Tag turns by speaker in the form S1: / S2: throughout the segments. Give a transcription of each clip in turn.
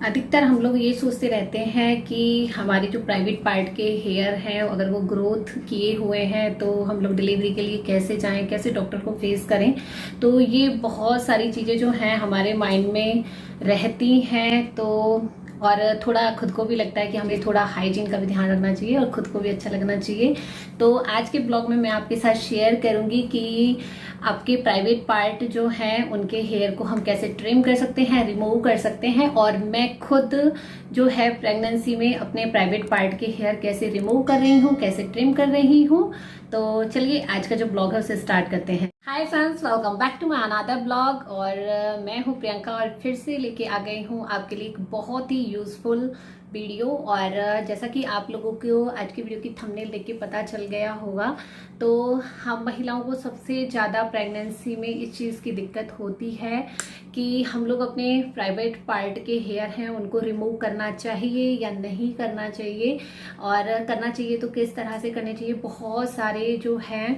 S1: अधिकतर हम लोग ये सोचते रहते हैं कि हमारे जो प्राइवेट पार्ट के हेयर हैं अगर वो ग्रोथ किए हुए हैं तो हम लोग डिलीवरी के लिए कैसे जाएं, कैसे डॉक्टर को फेस करें। तो ये बहुत सारी चीज़ें जो हैं हमारे माइंड में रहती हैं। तो और थोड़ा खुद को भी लगता है कि हमें थोड़ा हाइजीन का भी ध्यान रखना चाहिए और खुद को भी अच्छा लगना चाहिए। तो आज के ब्लॉग में मैं आपके साथ शेयर करूंगी कि आपके प्राइवेट पार्ट जो हैं उनके हेयर को हम कैसे ट्रिम कर सकते हैं, रिमूव कर सकते हैं। और मैं खुद जो है प्रेगनेंसी में अपने प्राइवेट पार्ट के हेयर कैसे रिमूव कर रही हूँ, कैसे ट्रिम कर रही हूँ। तो चलिए आज का जो ब्लॉग है उसे स्टार्ट करते हैं। Hi friends, welcome back to my another blog. और मैं हूँ प्रियंका और फिर से लेके आ गई हूँ आपके लिए एक बहुत ही यूजफुल वीडियो। और जैसा कि आप लोगों को आज की वीडियो की थंबनेल देख के पता चल गया होगा, तो हम महिलाओं को सबसे ज़्यादा प्रेगनेंसी में इस चीज़ की दिक्कत होती है कि हम लोग अपने प्राइवेट पार्ट के हेयर हैं उनको रिमूव करना चाहिए या नहीं करना चाहिए, और करना चाहिए तो किस तरह से करने चाहिए। बहुत सारे जो हैं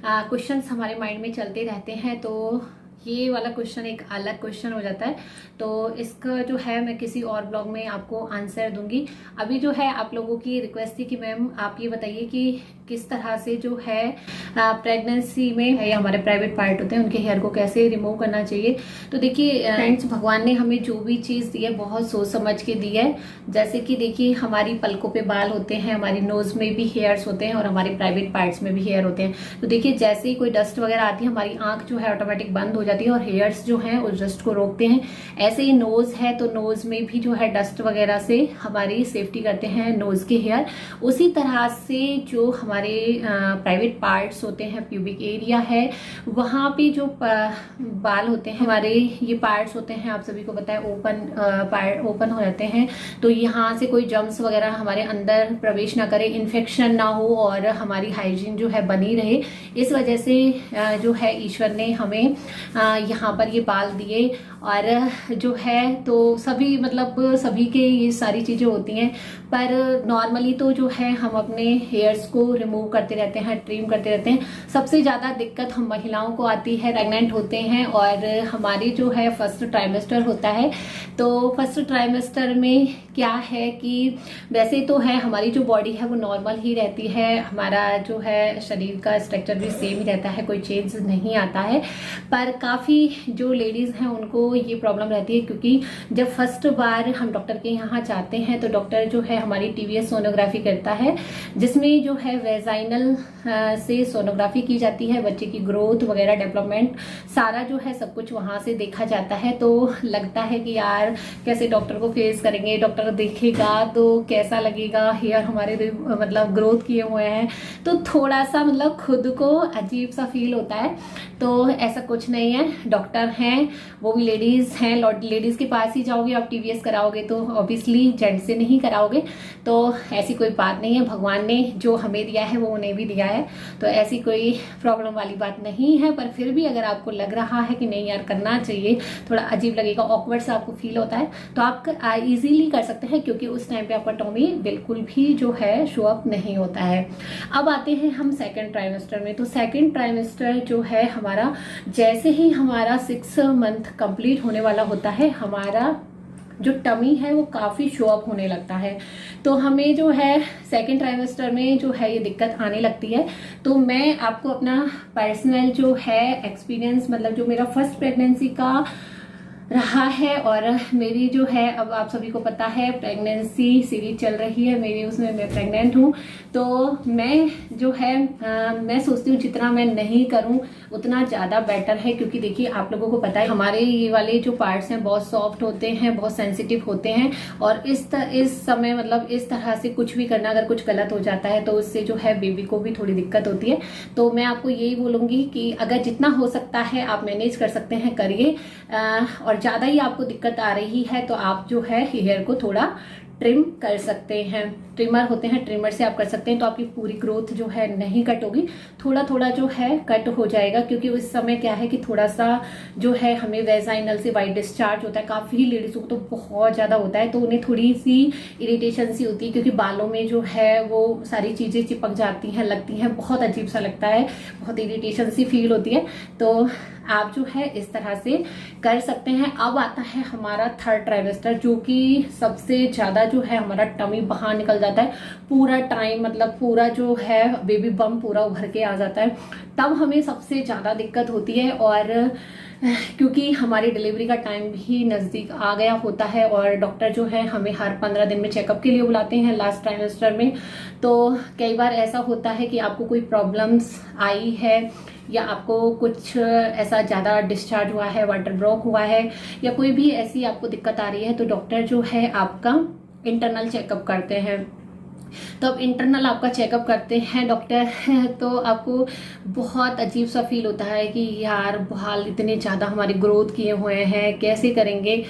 S1: क्वेश्चंस हमारे माइंड में चलते रहते हैं। तो ये वाला क्वेश्चन एक अलग क्वेश्चन हो जाता है, तो इसका जो है मैं किसी और ब्लॉग में आपको आंसर दूंगी। अभी जो है आप लोगों की रिक्वेस्ट थी कि मैम आप ये बताइए कि किस तरह से जो है प्रेगनेंसी में ये हमारे प्राइवेट पार्ट होते हैं उनके हेयर को कैसे रिमूव करना चाहिए। तो देखिए फ्रेंड्स, भगवान ने हमें जो भी चीज़ दी है बहुत सोच समझ के दी है। जैसे कि देखिए हमारी पलकों पे बाल होते हैं, हमारी नोज में भी हेयर्स होते हैं और हमारे प्राइवेट पार्ट्स में भी हेयर होते हैं। तो देखिए जैसे ही कोई डस्ट वगैरह आती है हमारी आंख जो है ऑटोमेटिक बंद हो जाती है और हेयर्स जो हैं उस डस्ट को रोकते हैं। ऐसे ही नोज है तो नोज में भी जो है डस्ट वगैरह से हमारी सेफ्टी करते हैं नोज के हेयर। उसी तरह से जो हमारे प्राइवेट पार्ट्स होते हैं, प्यूबिक एरिया है, वहाँ पे जो बाल होते हैं हमारे, ये पार्ट्स होते हैं आप सभी को पता है ओपन हो जाते हैं। तो यहाँ से कोई जर्म्स वगैरह हमारे अंदर प्रवेश ना करे, इन्फेक्शन ना हो और हमारी हाइजीन जो है बनी रहे। इस वजह से जो है ईश्वर ने हमें यहाँ पर ये बाल दिए। और जो है तो सभी मतलब सभी के ये सारी चीज़ें होती हैं, पर नॉर्मली तो जो है हम अपने हेयर्स को रिमूव करते रहते हैं, ट्रिम करते रहते हैं। सबसे ज़्यादा दिक्कत हम महिलाओं को आती है, प्रेग्नेंट होते हैं और हमारी जो है फर्स्ट ट्राइमेस्टर होता है। तो फर्स्ट ट्राइमेस्टर में क्या है कि वैसे तो है हमारी जो बॉडी है वो नॉर्मल ही रहती है, हमारा जो है शरीर का स्ट्रक्चर भी सेम ही रहता है, कोई चेंज नहीं आता है। पर काफ़ी जो लेडीज़ हैं उनको ये प्रॉब्लम रहती है, क्योंकि जब फर्स्ट बार हम डॉक्टर के यहाँ जाते हैं तो डॉक्टर जो है हमारी टीवीएस सोनोग्राफी करता है, जिसमें जो है वेजाइनल से सोनोग्राफी की जाती है। बच्चे की ग्रोथ वगैरह, डेवलपमेंट सारा जो है सब कुछ वहाँ से देखा जाता है। तो लगता है कि यार कैसे डॉक्टर को फेस करेंगे, डॉक्टर देखेगा तो कैसा लगेगा, हेयर हमारे मतलब ग्रोथ किए हुए हैं, तो थोड़ा सा मतलब खुद को अजीब सा फील होता है। तो ऐसा कुछ नहीं है, डॉक्टर हैं वो भी लेडीज़ हैं, लेडीज़ के पास ही जाओगे आप टीवीएस कराओगे, तो ऑब्वियसली जेंट्स से नहीं कराओगे। तो ऐसी कोई बात नहीं है, भगवान ने जो हमें दिया है वो उन्हें भी दिया है, तो ऐसी कोई प्रॉब्लम वाली बात नहीं है। पर फिर भी अगर आपको लग रहा है कि नहीं यार करना चाहिए, थोड़ा अजीब लगेगा, ऑकवर्ड सा आपको फील होता है, तो आप इजीली कर सकते हैं, क्योंकि उस टाइम पे आपका टॉमी बिल्कुल भी जो है शो अप नहीं होता है। अब आते हैं हम सेकेंड ट्राइमेस्टर में। तो सेकेंड ट्राइमेस्टर जो है हमारा, जैसे ही हमारा 6 मंथ कंप्लीट होने वाला होता है, हमारा जो टमी है वो काफ़ी शो अप होने लगता है। तो हमें जो है सेकेंड ट्राइमेस्टर में जो है ये दिक्कत आने लगती है। तो मैं आपको अपना पर्सनल जो है एक्सपीरियंस, मतलब जो मेरा फर्स्ट प्रेगनेंसी का रहा है, और मेरी जो है अब आप सभी को पता है प्रेगनेंसी सीरीज चल रही है मेरी, उसमें मैं प्रेग्नेंट हूँ। तो मैं जो है मैं सोचती हूँ जितना मैं नहीं करूँ उतना ज़्यादा बेटर है, क्योंकि देखिए आप लोगों को पता है हमारे ये वाले जो पार्ट्स हैं बहुत सॉफ्ट होते हैं, बहुत सेंसिटिव होते हैं। और इस समय मतलब इस तरह से कुछ भी करना, अगर कुछ गलत हो जाता है तो उससे जो है बेबी को भी थोड़ी दिक्कत होती है। तो मैं आपको यही बोलूँगी कि अगर जितना हो सकता है आप मैनेज कर सकते हैं करिए, और ज़्यादा ही आपको दिक्कत आ रही है तो आप जो है हेयर को थोड़ा ट्रिम कर सकते हैं। ट्रिमर होते हैं, ट्रिमर से आप कर सकते हैं, तो आपकी पूरी ग्रोथ जो है नहीं कट होगी, थोड़ा थोड़ा जो है कट हो जाएगा। क्योंकि उस समय क्या है कि थोड़ा सा जो है हमें वेजाइनल से वाइट डिस्चार्ज होता है, काफ़ी लेडीज़ को तो बहुत ज़्यादा होता है, तो उन्हें थोड़ी सी इरिटेशन सी होती है, क्योंकि बालों में जो है वो सारी चीज़ें चिपक जाती हैं, लगती हैं, बहुत अजीब सा लगता है, बहुत इरिटेशन सी फील होती है। तो आप जो है इस तरह से कर सकते हैं। अब आता है हमारा थर्ड ट्राइमेस्टर, जो कि सबसे ज्यादा जो है हमारा टमी बाहर निकल जाता है, पूरा टाइम मतलब पूरा जो है बेबी बम पूरा उभर के आ जाता है, तब हमें सबसे ज्यादा दिक्कत होती है। और क्योंकि हमारी डिलीवरी का टाइम भी नज़दीक आ गया होता है और डॉक्टर जो है हमें हर 15 दिन में चेकअप के लिए बुलाते हैं लास्ट ट्राइमेस्टर में। तो कई बार ऐसा होता है कि आपको कोई प्रॉब्लम्स आई है, या आपको कुछ ऐसा ज़्यादा डिस्चार्ज हुआ है, वाटर ब्लॉक हुआ है, या कोई भी ऐसी आपको दिक्कत आ रही है, तो डॉक्टर जो है आपका इंटरनल चेकअप करते हैं। तो अब इंटरनल आपका चेकअप करते हैं डॉक्टर, तो आपको बहुत अजीब सा फील होता है कि यार बाल इतने ज़्यादा हमारी ग्रोथ किए हुए हैं, कैसे करेंगे।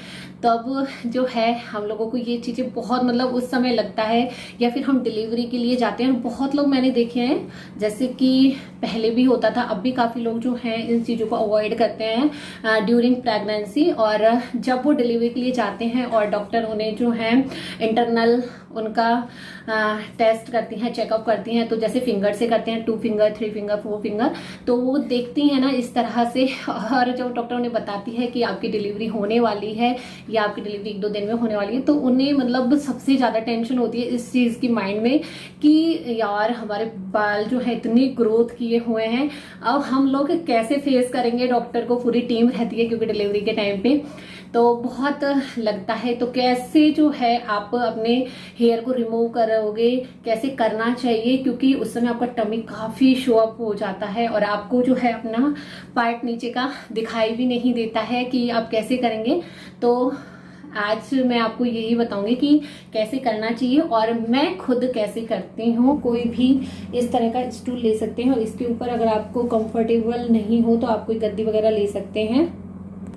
S1: तब जो है हम लोगों को ये चीज़ें बहुत मतलब उस समय लगता है, या फिर हम डिलीवरी के लिए जाते हैं। बहुत लोग मैंने देखे हैं, जैसे कि पहले भी होता था, अब भी काफ़ी लोग जो हैं इन चीज़ों को अवॉइड करते हैं ड्यूरिंग प्रेगनेंसी। और जब वो डिलीवरी के लिए जाते हैं और डॉक्टर उन्हें जो है इंटरनल उनका टेस्ट करती हैं, चेकअप करती हैं, तो जैसे फिंगर से करते हैं, 2 फिंगर 3 फिंगर 4 फिंगर, तो वो देखती हैं ना इस तरह से। और जब डॉक्टर उन्हें बताती है कि आपकी डिलीवरी होने वाली है या आपकी डिलीवरी 1-2 दिन में होने वाली है, तो उन्हें मतलब सबसे ज़्यादा टेंशन होती है इस चीज़ की माइंड में कि यार हमारे बाल जो है इतनी ग्रोथ किए हुए हैं, अब हम लोग कैसे फेस करेंगे। डॉक्टर को पूरी टीम रहती है क्योंकि डिलीवरी के टाइम पे, तो बहुत लगता है। तो कैसे जो है आप अपने हेयर को रिमूव करोगे, कैसे करना चाहिए, क्योंकि उस समय आपका टमी काफ़ी शो अप हो जाता है और आपको जो है अपना पार्ट नीचे का दिखाई भी नहीं देता है कि आप कैसे करेंगे। तो आज मैं आपको यही बताऊंगी कि कैसे करना चाहिए और मैं खुद कैसे करती हूँ। कोई भी इस तरह का स्टूल ले सकते हैं और इसके ऊपर अगर आपको कंफर्टेबल नहीं हो तो आप कोई गद्दी वगैरह ले सकते हैं,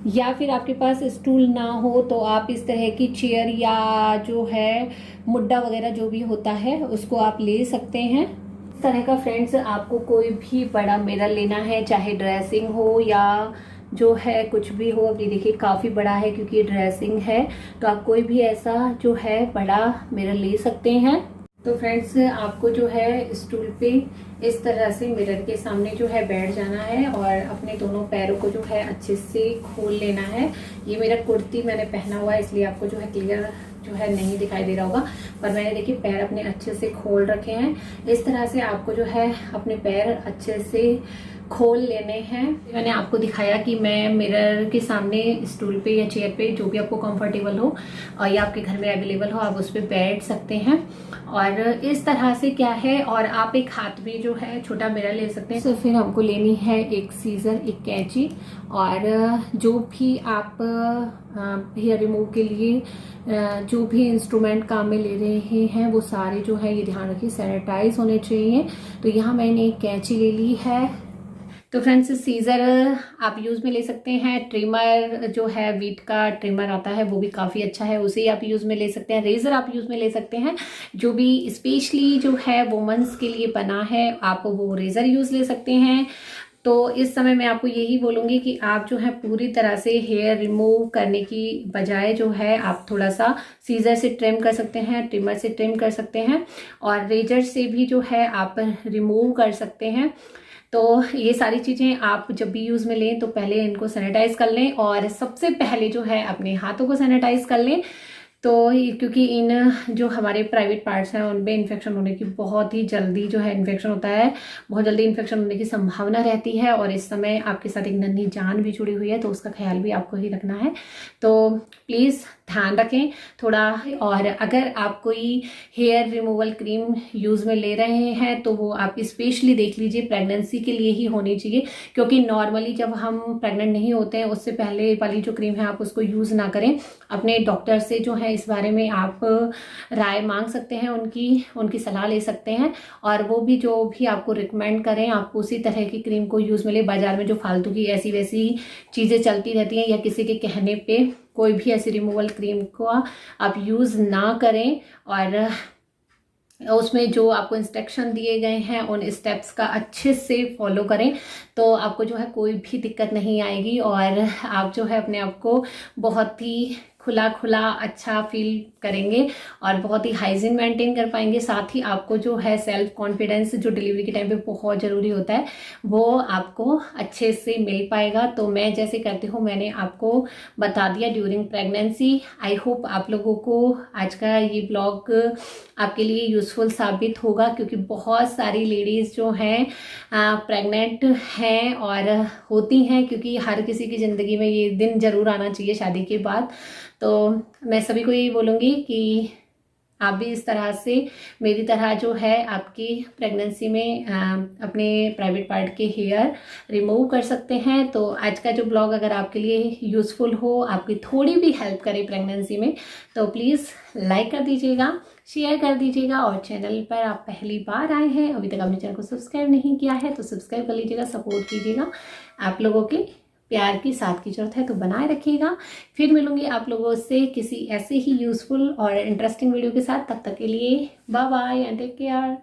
S1: या फिर आपके पास स्टूल ना हो तो आप इस तरह की चेयर या जो है मुड्डा वगैरह जो भी होता है उसको आप ले सकते हैं। इस तरह का फ्रेंड्स आपको कोई भी बड़ा मिरर लेना है, चाहे ड्रेसिंग हो या जो है कुछ भी हो। अभी देखिए काफ़ी बड़ा है क्योंकि ड्रेसिंग है, तो आप कोई भी ऐसा जो है बड़ा मिरर ले सकते हैं। तो फ्रेंड्स आपको जो है स्टूल पे इस तरह से मिरर के सामने जो है बैठ जाना है और अपने दोनों पैरों को जो है अच्छे से खोल लेना है। ये मेरा कुर्ती मैंने पहना हुआ है इसलिए आपको जो है क्लियर जो है नहीं दिखाई दे रहा होगा, पर मैंने देखिए पैर अपने अच्छे से खोल रखे हैं। इस तरह से आपको जो है अपने पैर अच्छे से खोल लेने हैं। मैंने आपको दिखाया कि मैं मिरर के सामने स्टूल पे या चेयर पे जो भी आपको कंफर्टेबल हो और या आपके घर में अवेलेबल हो आप उस पर बैठ सकते हैं। और इस तरह से क्या है, और आप एक हाथ में जो है छोटा मिरर ले सकते हैं। तो फिर हमको लेनी है एक सीजर, एक कैंची, और जो भी आप हेयर रिमूव के लिए जो भी इंस्ट्रूमेंट काम में ले रहे हैं वो सारे जो है ये ध्यान रखिए सैनिटाइज होने चाहिए। तो यहाँ मैंने एक कैंची ले ली है। तो फ्रेंड्स सीजर आप यूज़ में ले सकते हैं। ट्रिमर जो है वीट का ट्रिमर आता है वो भी काफ़ी अच्छा है, उसे आप यूज़ में ले सकते हैं। रेज़र आप यूज़ में ले सकते हैं, जो भी स्पेशली जो है वुमेन्स के लिए बना है, आप वो रेज़र यूज़ ले सकते हैं। तो इस समय मैं आपको यही बोलूँगी कि आप जो है पूरी तरह से हेयर रिमूव करने की बजाय जो है आप थोड़ा सा सीजर से ट्रिम कर सकते हैं, ट्रिमर से ट्रिम कर सकते हैं, और रेजर से भी जो है आप रिमूव कर सकते हैं। तो ये सारी चीज़ें आप जब भी यूज़ में लें तो पहले इनको सैनिटाइज कर लें, और सबसे पहले जो है अपने हाथों को सैनिटाइज कर लें। तो क्योंकि इन जो हमारे प्राइवेट पार्ट्स हैं उनमें इन्फेक्शन होने की बहुत ही जल्दी जो है इन्फेक्शन होता है, बहुत जल्दी इन्फेक्शन होने की संभावना रहती है, और इस समय आपके साथ एक नन्ही जान भी जुड़ी हुई है, तो उसका ख्याल भी आपको ही रखना है। तो प्लीज़ ध्यान रखें थोड़ा। और अगर आप कोई हेयर रिमूवल क्रीम यूज़ में ले रहे हैं तो वो आप स्पेशली देख लीजिए प्रेगनेंसी के लिए ही होनी चाहिए, क्योंकि नॉर्मली जब हम प्रेग्नेंट नहीं होते हैं उससे पहले वाली जो क्रीम है आप उसको यूज़ ना करें। अपने डॉक्टर से जो है इस बारे में आप राय मांग सकते हैं, उनकी सलाह ले सकते हैं, और वो भी जो भी आपको रिकमेंड करें आप उसी तरह की क्रीम को यूज़ में ले। बाजार में जो फालतू की ऐसी वैसी चीज़ें चलती रहती हैं या किसी के कहने पे कोई भी ऐसी रिमूवल क्रीम को आप यूज़ ना करें, और उसमें जो आपको इंस्ट्रक्शन दिए गए हैं उन स्टेप्स का अच्छे से फॉलो करें, तो आपको जो है कोई भी दिक्कत नहीं आएगी, और आप जो है अपने आप को बहुत ही खुला खुला अच्छा फील करेंगे और बहुत ही हाइजीन मेंटेन कर पाएंगे। साथ ही आपको जो है सेल्फ कॉन्फिडेंस जो डिलीवरी के टाइम पे बहुत ज़रूरी होता है वो आपको अच्छे से मिल पाएगा। तो मैं जैसे करती हूँ मैंने आपको बता दिया ड्यूरिंग प्रेगनेंसी। आई होप आप लोगों को आज का ये ब्लॉग आपके लिए यूज़फुल साबित होगा, क्योंकि बहुत सारी लेडीज़ जो हैं प्रेग्नेंट हैं और होती हैं, क्योंकि हर किसी की ज़िंदगी में ये दिन ज़रूर आना चाहिए शादी के बाद। तो मैं सभी को यही बोलूँगी कि आप भी इस तरह से मेरी तरह जो है आपकी प्रेगनेंसी में अपने प्राइवेट पार्ट के हेयर रिमूव कर सकते हैं। तो आज का जो ब्लॉग अगर आपके लिए यूज़फुल हो, आपकी थोड़ी भी हेल्प करे प्रेगनेंसी में, तो प्लीज़ लाइक कर दीजिएगा, शेयर कर दीजिएगा, और चैनल पर आप पहली बार आए हैं अभी तक आपने चैनल को सब्सक्राइब नहीं किया है तो सब्सक्राइब कर लीजिएगा, सपोर्ट कीजिएगा। आप लोगों के प्यार की साथ की जरूरत है तो बनाए रखिएगा। फिर मिलूंगी आप लोगों से किसी ऐसे ही यूज़फुल और इंटरेस्टिंग वीडियो के साथ। तब तक के लिए bye bye and take care.